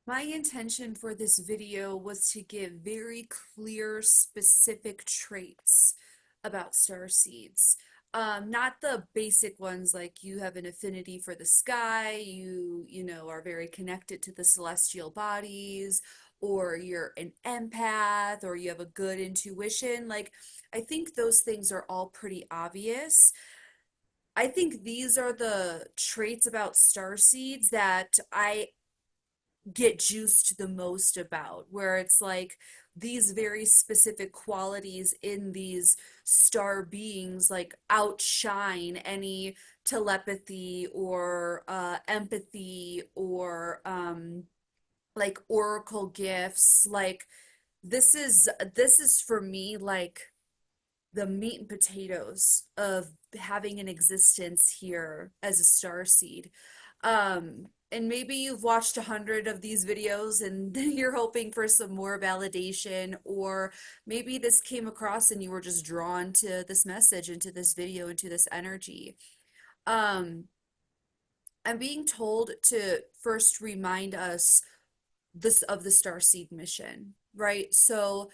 My intention for this video was to give very clear, specific traits about starseeds. Not the basic ones like you have an affinity for the sky, you are very connected to the celestial bodies, or you're an empath, or you have a good intuition. Like, I think those things are all pretty obvious. I think these are the traits about starseeds that I get juiced the most about, where it's like these very specific qualities in these star beings like outshine any telepathy or empathy or like oracle gifts. Like this is for me like the meat and potatoes of having an existence here as a star seed. And maybe you've watched 100 of these videos and you're hoping for some more validation, or maybe this came across and you were just drawn to this message, into this video, into this energy. Um, I'm being told to first remind us this of the Starseed mission, right? So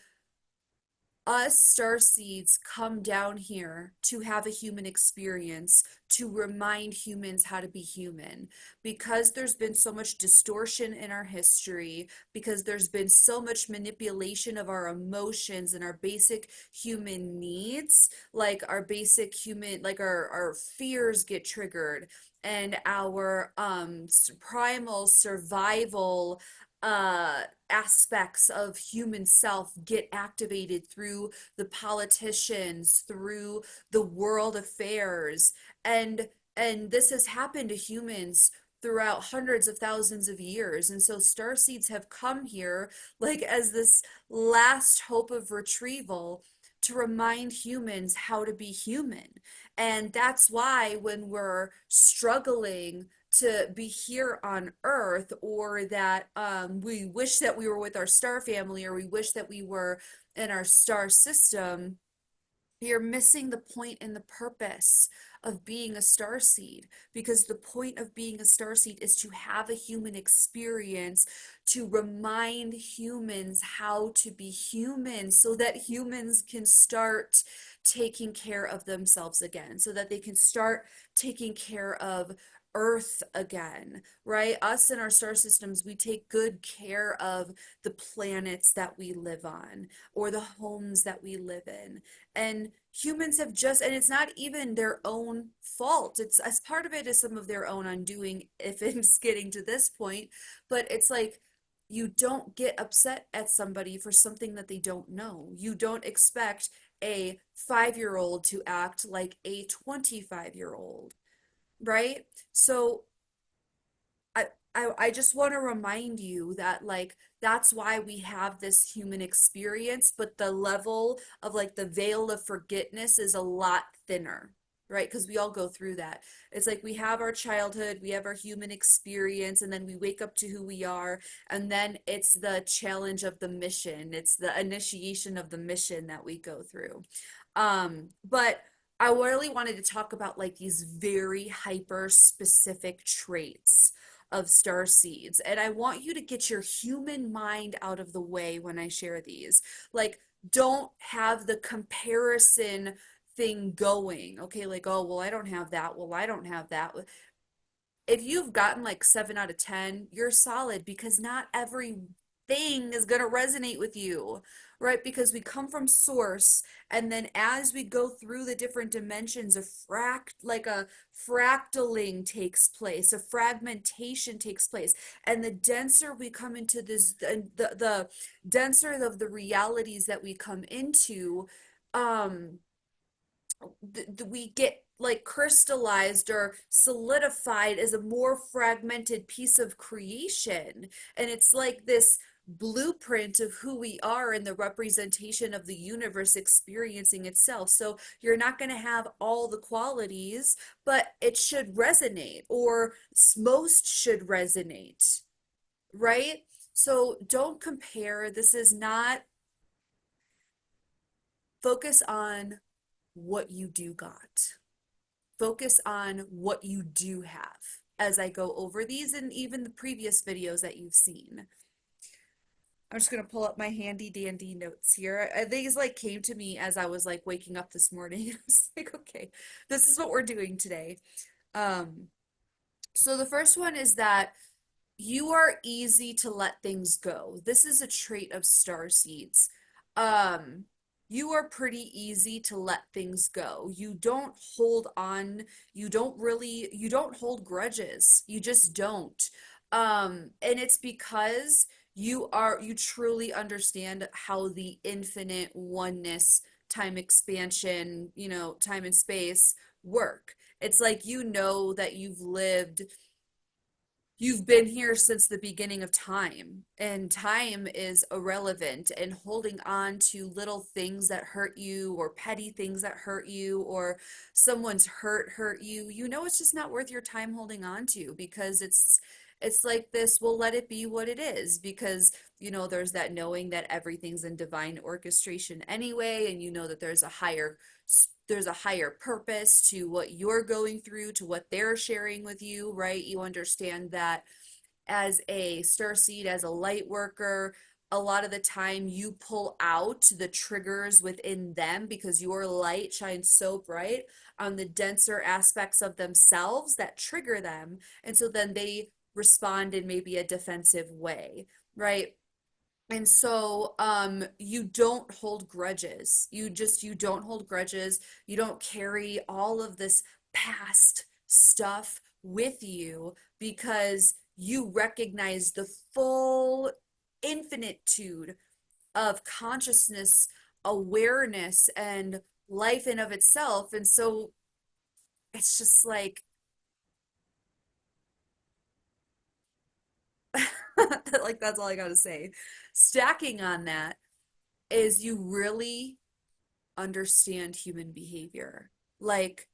us starseeds come down here to have a human experience, to remind humans how to be human. Because there's been so much distortion in our history, because there's been so much manipulation of our emotions and our basic human needs, like our basic human, like our fears get triggered, and our primal survival aspects of human self get activated through the politicians, through the world affairs, and this has happened to humans throughout hundreds of thousands of years. And so starseeds have come here like as this last hope of retrieval to remind humans how to be human. And that's why when we're struggling to be here on Earth, or that we wish that we were with our star family, or we wish that we were in our star system, you're missing the point and the purpose of being a star seed, because the point of being a star seed is to have a human experience, to remind humans how to be human, so that humans can start taking care of themselves again, so that they can start taking care of Earth again, right? Us in our star systems, we take good care of the planets that we live on, or the homes that we live in. And humans have just, and it's not even their own fault. It's as part of it is some of their own undoing if it's getting to this point. But it's like, you don't get upset at somebody for something that they don't know. You don't expect a 5-year old to act like a 25-year-old, right? So I just want to remind you that like that's why we have this human experience, but the level of like the veil of forgiveness is a lot thinner, right? Because we all go through that. It's like we have our childhood, we have our human experience, and then we wake up to who we are, and then it's the challenge of the mission. It's the initiation of the mission that we go through. But I really wanted to talk about like these very hyper specific traits of star seeds. And I want you to get your human mind out of the way when I share these. Like, don't have the comparison thing going. Okay, like, oh, well, I don't have that. Well, I don't have that. If you've gotten like 7 out of 10, you're solid, because not everything is going to resonate with you, right? Because we come from source, and then as we go through the different dimensions, like a fractaling takes place, a fragmentation takes place. And the denser we come into this, the denser of the realities that we come into, um, we get like crystallized or solidified as a more fragmented piece of creation. And it's like this blueprint of who we are and the representation of the universe experiencing itself. So you're not going to have all the qualities, but it should resonate, or most should resonate, right? So don't compare. This is not, focus on what you do got. Focus on what you do have as I go over these, and even the previous videos that you've seen. I'm just gonna pull up my handy dandy notes here. These like came to me as I was like waking up this morning. I was like, okay, this is what we're doing today. Um, so the first one is that you are easy to let things go. This is a trait of starseeds. Um, you are pretty easy to let things go. You don't hold on, you don't hold grudges. You just don't. And it's because you truly understand how the infinite oneness, time expansion, time and space work. It's like you know that you've been here since the beginning of time, and time is irrelevant, and holding on to little things that hurt you or petty things that hurt you or someone's hurt you, it's just not worth your time holding on to because it's like this, we'll let it be what it is because there's that knowing that everything's in divine orchestration anyway, and that there's a higher purpose to what you're going through, to what they're sharing with you, right? You understand that as a star seed, as a light worker, a lot of the time you pull out the triggers within them because your light shines so bright on the denser aspects of themselves that trigger them. And so then they respond in maybe a defensive way, right? And so you don't hold grudges. You don't hold grudges. You don't carry all of this past stuff with you because you recognize the full infinitude of consciousness, awareness, and life in of itself. And so it's just like like that's all I gotta say. Stacking on that is you really understand human behavior. Like,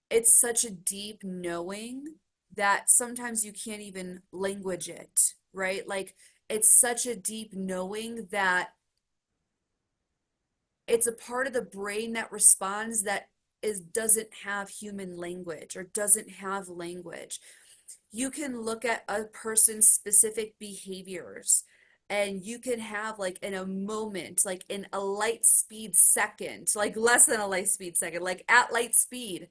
it's such a deep knowing that sometimes you can't even language it, right? Like, it's such a deep knowing that it's a part of the brain that responds that doesn't have human language or doesn't have language. You can look at a person's specific behaviors and you can have like in a moment, like in a light speed second, like less than a light speed second, like at light speed,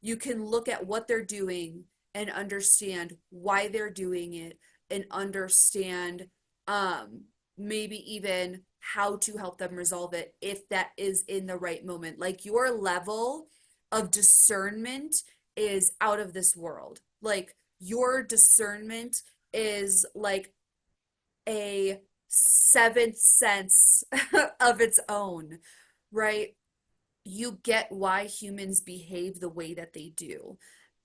you can look at what they're doing and understand why they're doing it and understand um maybe even how to help them resolve it if that is in the right moment. Like your level of discernment is out of this world. Like your discernment is like a seventh sense of its own, right? You get why humans behave the way that they do.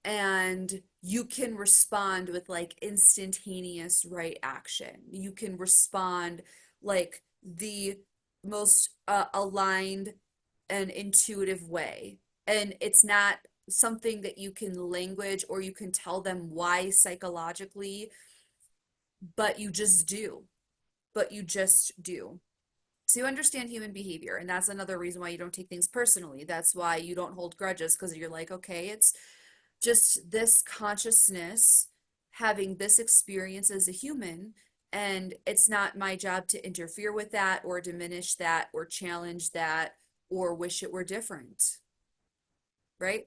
And you can respond with like instantaneous right action. You can respond like the most aligned and intuitive way. And it's not something that you can language or you can tell them why psychologically, but you just do. But you just do. So you understand human behavior, and that's another reason why you don't take things personally. That's why you don't hold grudges because you're like, okay, it's just this consciousness having this experience as a human, and it's not my job to interfere with that or diminish that or challenge that or wish it were different, right?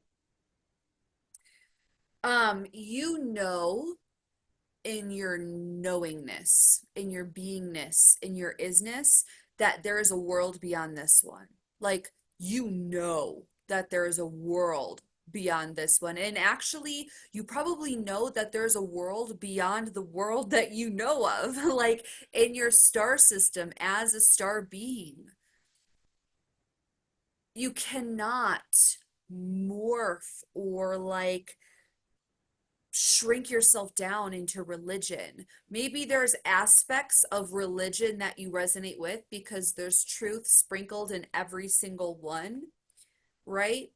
You know in your knowingness, in your beingness, in your isness, that there is a world beyond this one. Like, you know that there is a world beyond this one. And actually, you probably know that there's a world beyond the world that you know of, like in your star system as a star being. You cannot morph or like shrink yourself down into religion. Maybe there's aspects of religion that you resonate with because there's truth sprinkled in every single one, right?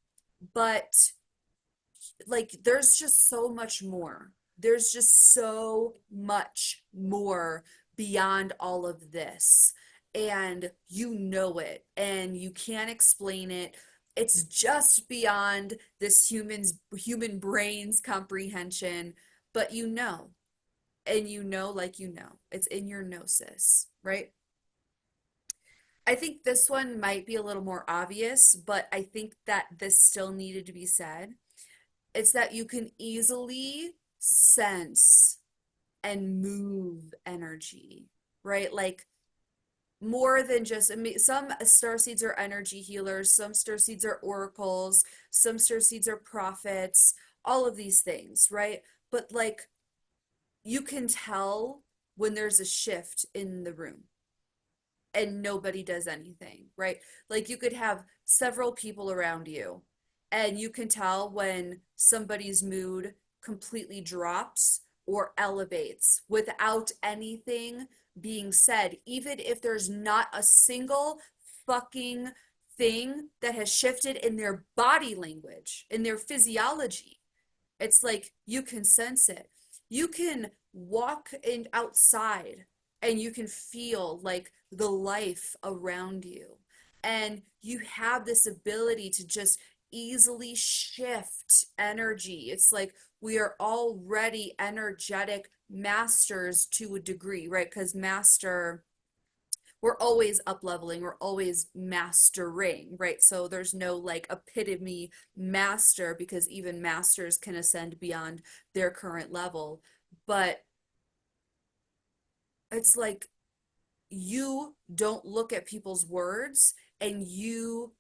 But like there's just so much more. There's just so much more beyond all of this. And you know it and you can't explain it. It's just beyond this human brain's comprehension, but you know. and you know, like you know, it's in your gnosis, right? I think this one might be a little more obvious, but I think that this still needed to be said. It's that you can easily sense and move energy, right? Like more than just, I mean, some star seeds are energy healers, some star seeds are oracles, some star seeds are prophets, all of these things, right? But like you can tell when there's a shift in the room and nobody does anything, right? Like you could have several people around you and you can tell when somebody's mood completely drops or elevates without anything being said, even if there's not a single fucking thing that has shifted in their body language, in their physiology. It's like you can sense it. You can walk in outside and you can feel like the life around you. And you have this ability to just easily shift energy. It's like we are already energetic masters to a degree, right? Because master, we're always up leveling, we're always mastering, right? So there's no like epitome master because even masters can ascend beyond their current level. But it's like you don't look at people's words and you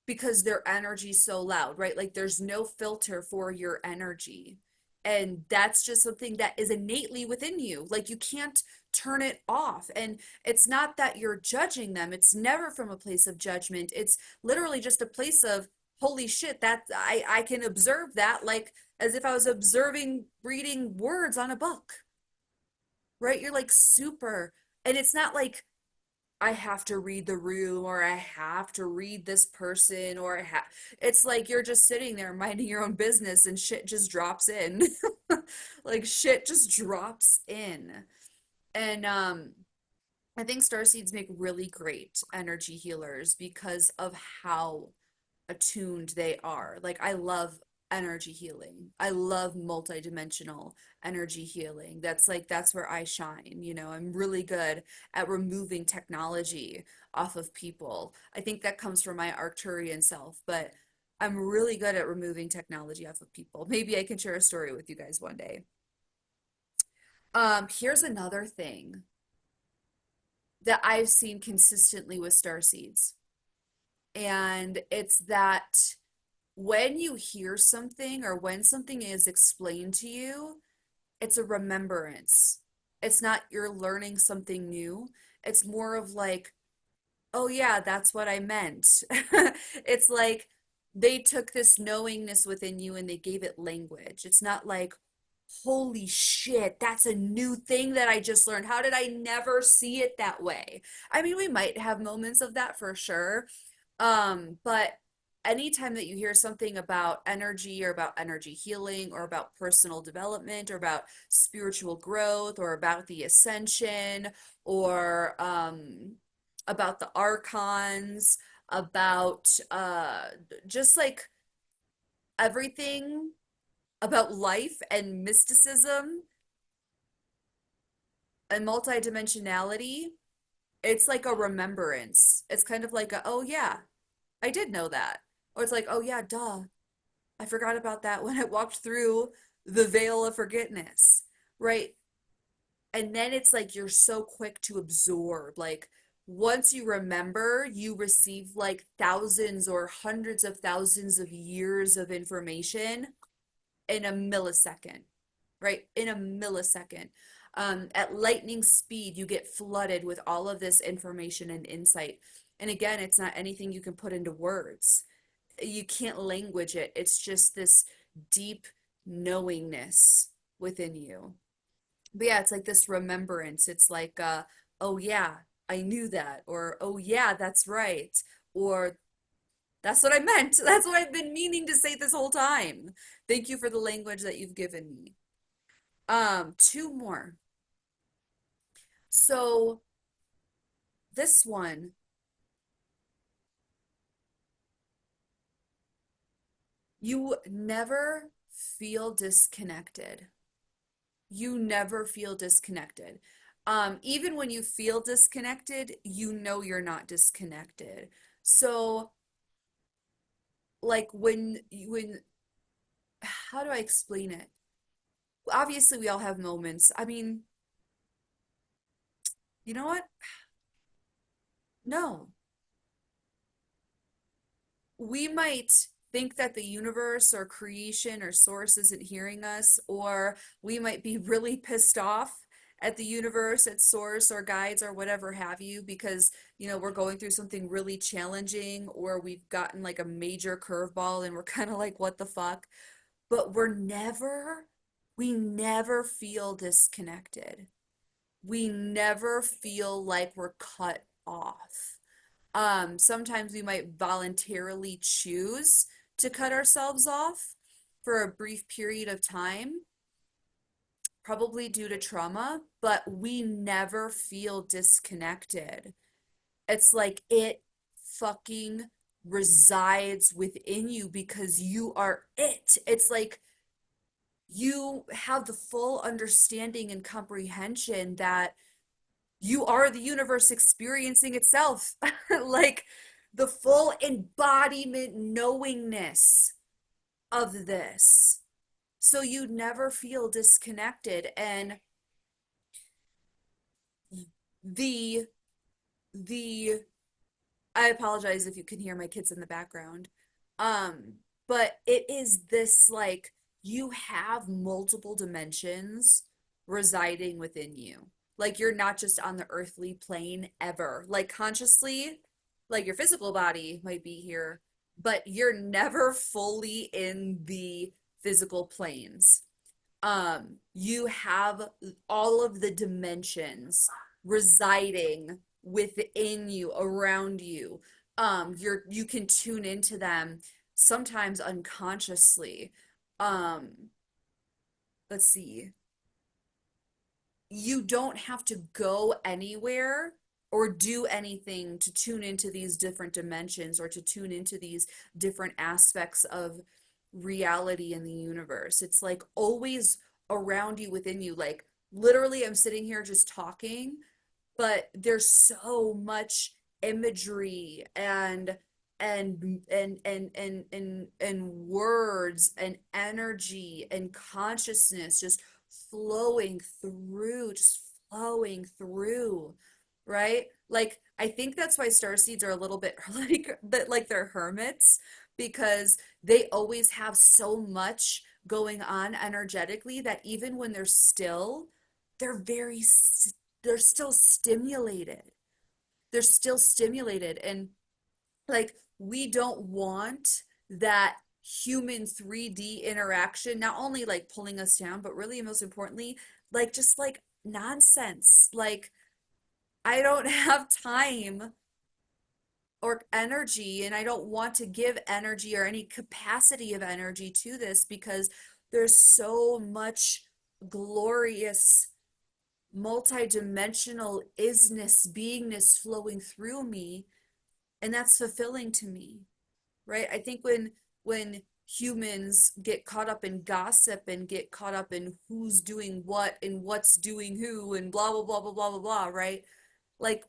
because their energy's so loud, right? Like there's no filter for your energy. And that's just something that is innately within you. Like you can't turn it off. And it's not that you're judging them. It's never from a place of judgment. It's literally just a place of holy shit, that I can observe that like as if I was observing reading words on a book. Right? You're like super and it's not like I have to read the room or I have to read this person or it's like you're just sitting there minding your own business and shit just drops in. Like shit just drops in. And I think starseeds make really great energy healers because of how attuned they are. Like I love energy healing. I love multidimensional energy healing. That's where I shine, you know. I'm really good at removing technology off of people. I think that comes from my Arcturian self, but I'm really good at removing technology off of people. Maybe I can share a story with you guys one day. Here's another thing that I've seen consistently with starseeds, and it's that when you hear something or when something is explained to you, it's a remembrance. It's not you're learning something new. It's more of like, oh yeah, that's what I meant. It's like they took this knowingness within you and they gave it language. It's not like, holy shit, that's a new thing that I just learned. How did I never see it that way? I mean, we might have moments of that for sure. But anytime that you hear something about energy or about energy healing or about personal development or about spiritual growth or about the ascension or about the archons, about just like everything about life and mysticism and multidimensionality, it's like a remembrance. It's kind of like a, oh yeah, I did know that. Or it's like, oh yeah, duh. I forgot about that when I walked through the veil of forgiveness, right? And then it's like you're so quick to absorb. Like once you remember, you receive like thousands or hundreds of thousands of years of information in a millisecond, right? In a millisecond. At lightning speed, you get flooded with all of this information and insight. And again, it's not anything you can put into words. You can't language it. It's just this deep knowingness within you. But yeah, it's like this remembrance. It's like, oh yeah, I knew that, or oh yeah, that's right, or that's what I meant. That's what I've been meaning to say this whole time. Thank you for the language that you've given me. Two more. So this one, you never feel disconnected. You never feel disconnected. Even when you feel disconnected, you know you're not disconnected. So, like when how do I explain it? Obviously, we all have moments. I mean, you know what? No, we might think that the universe or creation or source isn't hearing us, or we might be really pissed off at the universe, at source or guides or whatever have you, because, we're going through something really challenging, or we've gotten like a major curveball and we're kind of like, what the fuck? But we never feel disconnected. We never feel like we're cut off. Sometimes we might voluntarily choose to cut ourselves off for a brief period of time, probably due to trauma, but we never feel disconnected. It's like it fucking resides within you because you are it. It's like you have the full understanding and comprehension that you are the universe experiencing itself. Like the full embodiment knowingness of this. So you never feel disconnected. And the the I apologize if you can hear my kids in the background. Um, but it is this like you have multiple dimensions residing within you. Like you're not just on the earthly plane ever. Like consciously, like your physical body might be here, but you're never fully in the physical planes. You have all of the dimensions residing within you, around you. You can tune into them sometimes unconsciously. um let's see, you don't have to go anywhere or do anything to tune into these different dimensions or to tune into these different aspects of reality in the universe. It's like always around you, within you. Like literally, I'm sitting here just talking, but there's so much imagery and words and energy and consciousness just flowing through, right? Like I think that's why starseeds are a little bit like that, like they're hermits, because they always have so much going on energetically that even when they're still, they're very they're still stimulated. They're still stimulated. And like, we don't want that human 3D interaction, not only like pulling us down, but really, most importantly, like just like nonsense. Like, I don't have time or energy, and I don't want to give energy or any capacity of energy to this because there's so much glorious multi-dimensional isness, beingness flowing through me, and that's fulfilling to me, right? I think when humans get caught up in gossip and get caught up in who's doing what and what's doing who and blah blah blah blah blah blah blah, right? Like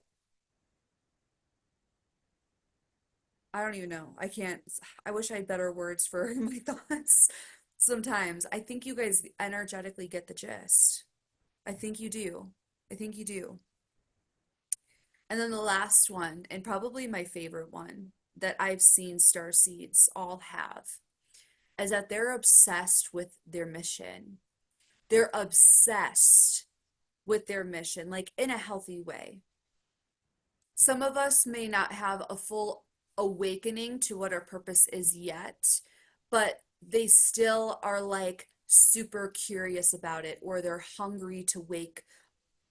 I don't even know. I can't. I wish I had better words for my thoughts. Sometimes I think you guys energetically get the gist. I think you do. I think you do. And then the last one, and probably my favorite one that I've seen Starseeds all have, is that they're obsessed with their mission. They're obsessed with their mission, like in a healthy way. Some of us may not have a full awakening to what our purpose is yet, but they still are like super curious about it, or they're hungry to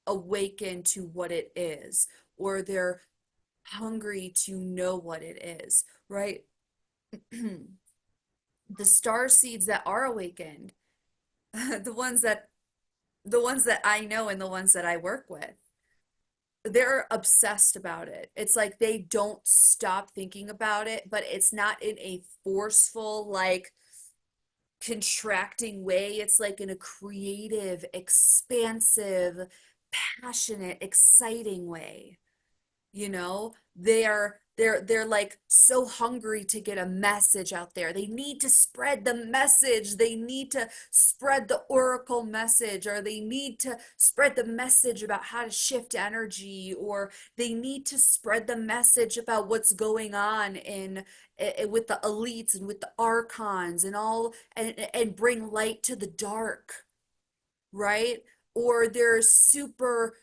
awaken to what it is, or they're hungry to know what it is, right? The star seeds that are awakened, the ones that the ones that I know and the ones that I work with, they're obsessed about it. It's like they don't stop thinking about it, but it's not in a forceful, like, contracting way. It's like in a creative, expansive, passionate, exciting way. They're like so hungry to get a message out there. They need to spread the message. They need to spread the oracle message, or they need to spread the message about how to shift energy, or they need to spread the message about what's going on with the elites and with the archons and all, and bring light to the dark, right? Or they're super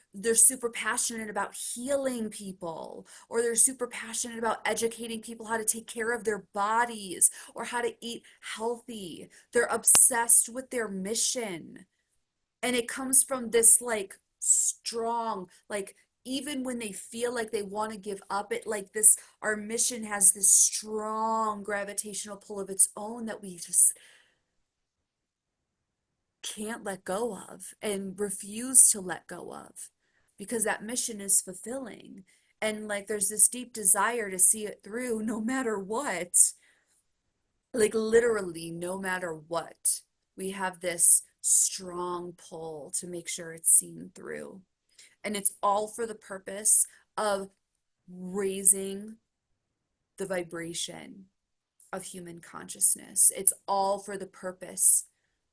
passionate about healing people, or they're super passionate about educating people how to take care of their bodies or how to eat healthy. They're obsessed with their mission. And it comes from this like strong, like, even when they feel like they want to give up, it like this, our mission has this strong gravitational pull of its own that we just can't let go of and refuse to let go of, because that mission is fulfilling. And like there's this deep desire to see it through no matter what. Like literally, no matter what. We have this strong pull to make sure it's seen through. And it's all for the purpose of raising the vibration of human consciousness. It's all for the purpose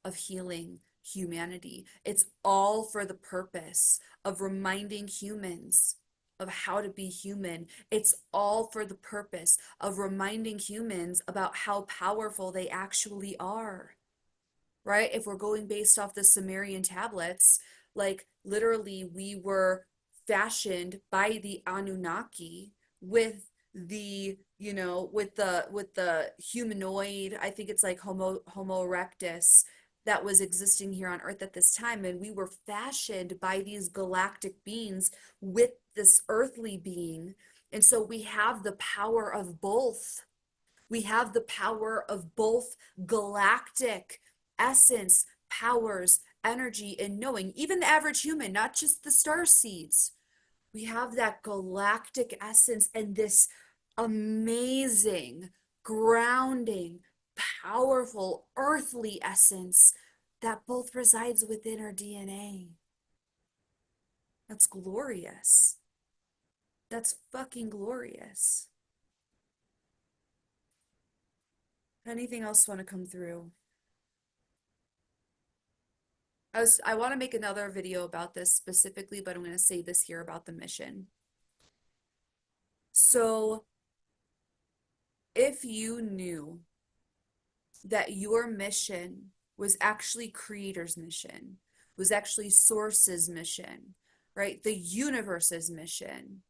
of healing humanity. It's all for the purpose of reminding humans of how to be human. It's all for the purpose of reminding humans about how powerful they actually are, right? If we're going based off the Sumerian tablets, like literally we were fashioned by the Anunnaki with with the humanoid, I think it's like Homo erectus, that was existing here on Earth at this time, and we were fashioned by these galactic beings with this earthly being. And so we have the power of both. We have the power of both galactic essence, powers, energy, and knowing. Even the average human, not just the star seeds. We have that galactic essence and this amazing, grounding, powerful, earthly essence that both resides within our DNA. That's glorious. That's fucking glorious. Anything else want to come through? I want to make another video about this specifically, but I'm going to say this here about the mission. So, if you knew that your mission was actually Creator's mission, was actually Source's mission, right? The universe's mission.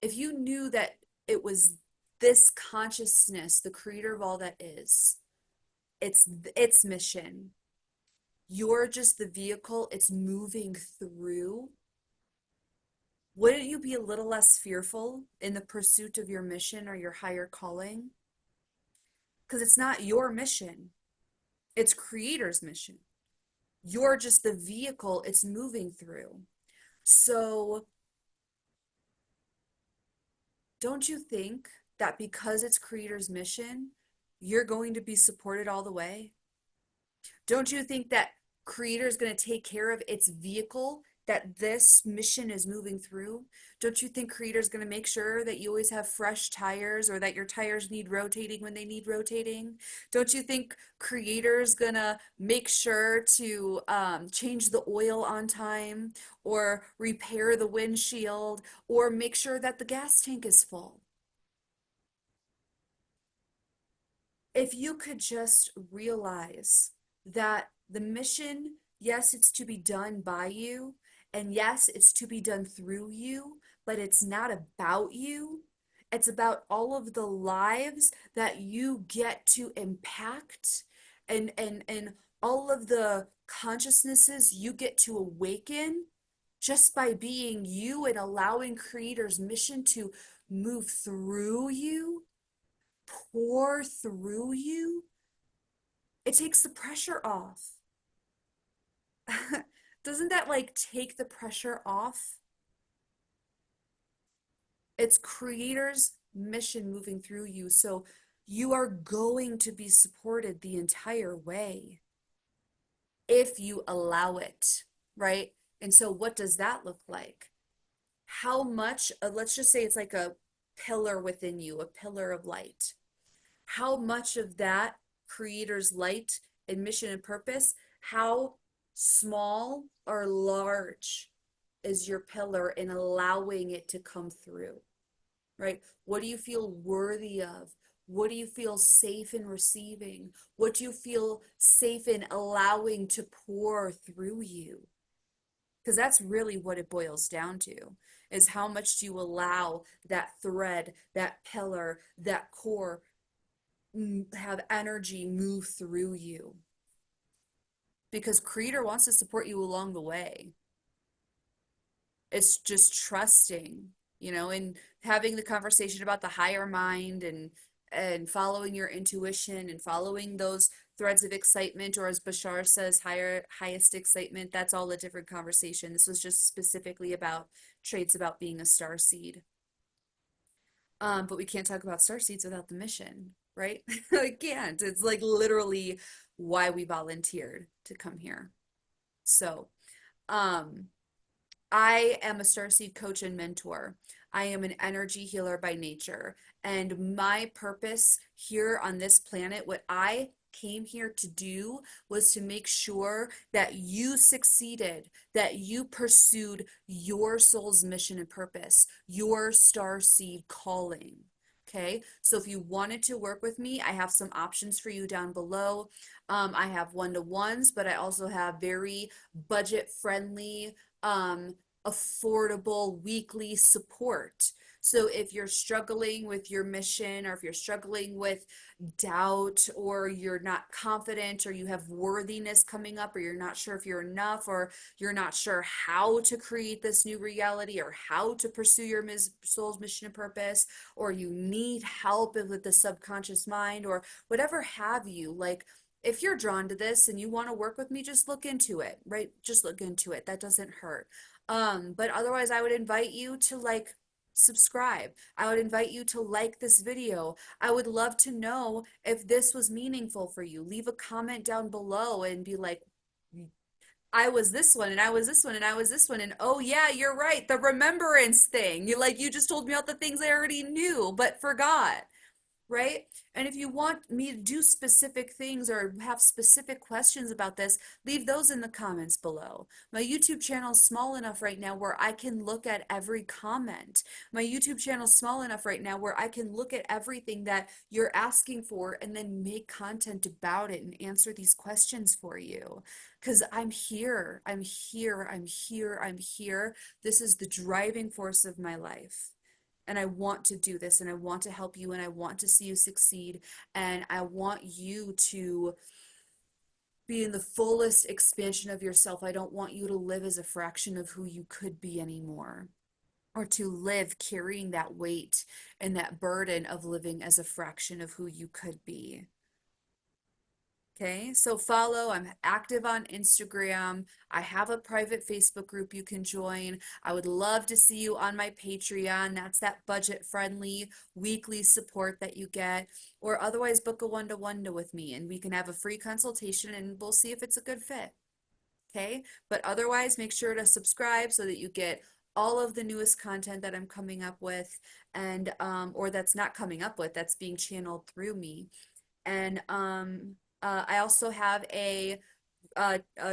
If you knew that it was this consciousness, the creator of all that is, its mission. You're just the vehicle it's moving through. Wouldn't you be a little less fearful in the pursuit of your mission or your higher calling? Because it's not your mission, it's Creator's mission. You're just the vehicle it's moving through. So, don't you think that because it's Creator's mission, you're going to be supported all the way? Don't you think that Creator is going to take care of its vehicle that this mission is moving through? Don't you think Creator is going to make sure that you always have fresh tires, or that your tires need rotating when they need rotating? Don't you think Creator is going to make sure to change the oil on time, or repair the windshield, or make sure that the gas tank is full? If you could just realize that the mission, yes, it's to be done by you, and yes, it's to be done through you, but it's not about you. It's about all of the lives that you get to impact, and all of the consciousnesses you get to awaken just by being you and allowing Creator's mission to move through you, pour through you. It takes the pressure off. Doesn't that like take the pressure off? It's Creator's mission moving through you. So you are going to be supported the entire way if you allow it, right? And so, what does that look like? How much, let's just say it's like a pillar within you, a pillar of light. How much of that creator's light and mission and purpose, how small or large is your pillar in allowing it to come through, right? What do you feel worthy of? What do you feel safe in receiving? What do you feel safe in allowing to pour through you? Because that's really what it boils down to, is how much do you allow that thread, that pillar, that core have energy move through you, because creator wants to support you along the way. It's just trusting, and having the conversation about the higher mind, and following your intuition and following those threads of excitement, or as Bashar says, highest excitement. That's all a different conversation. This was just specifically about traits about being a star seed. But we can't talk about Starseeds without the mission, right? I can't. It's like literally why we volunteered to come here. So, um, I am a Starseed coach and mentor. I am an energy healer by nature. And my purpose here on this planet, what I came here to do, was to make sure that you succeeded, that you pursued your soul's mission and purpose, your Starseed calling. Okay, so if you wanted to work with me, I have some options for you down below. I have one-to-ones, but I also have very budget friendly, affordable weekly support. So if you're struggling with your mission, or if you're struggling with doubt, or you're not confident, or you have worthiness coming up, or you're not sure if you're enough, or you're not sure how to create this new reality, or how to pursue your soul's mission and purpose, or you need help with the subconscious mind, or whatever have you, like, if you're drawn to this and you want to work with me, just look into it, right? Just look into it. That doesn't hurt. But otherwise, I would invite you to like subscribe. I would invite you to like this video. I would love to know if this was meaningful for you. Leave a comment down below and be like, I was this one, and I was this one, and I was this one, and oh yeah, you're right, the remembrance thing. You just told me all the things I already knew but forgot, right? And if you want me to do specific things or have specific questions about this, leave those in the comments below. My YouTube channel is small enough right now where I can look at every comment. My YouTube channel is small enough right now where I can look at everything that you're asking for and then make content about it and answer these questions for you. Because I'm here, I'm here, I'm here, I'm here. This is the driving force of my life, and I want to do this, and I want to help you, and I want to see you succeed, and I want you to be in the fullest expansion of yourself. I don't want you to live as a fraction of who you could be anymore, or to live carrying that weight and that burden of living as a fraction of who you could be. Okay, so follow. I'm active on Instagram. I have a private Facebook group you can join. I would love to see you on my Patreon. That's that budget-friendly weekly support that you get. Or otherwise, book a one-to-one with me, and we can have a free consultation, and we'll see if it's a good fit. Okay, but otherwise, make sure to subscribe so that you get all of the newest content that I'm coming up with, and or that's not coming up with, that's being channeled through me. And I also have a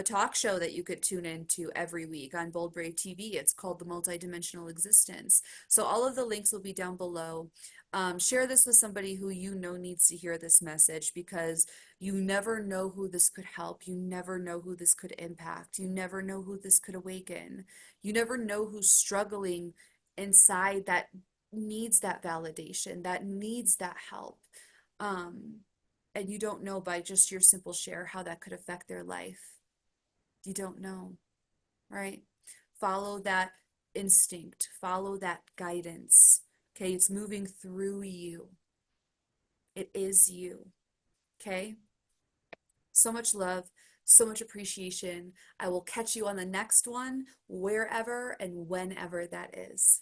talk show that you could tune into every week on Bold Brave TV. It's called The Multidimensional Existence. So all of the links will be down below. Share this with somebody who you know needs to hear this message, because you never know who this could help. You never know who this could impact. You never know who this could awaken. You never know who's struggling inside, that needs that validation, that needs that help. Um, and you don't know by just your simple share how that could affect their life. You don't know, right? Follow that instinct, follow that guidance. Okay, it's moving through you. It is you. Okay? So much love, so much appreciation. I will catch you on the next one, wherever and whenever that is.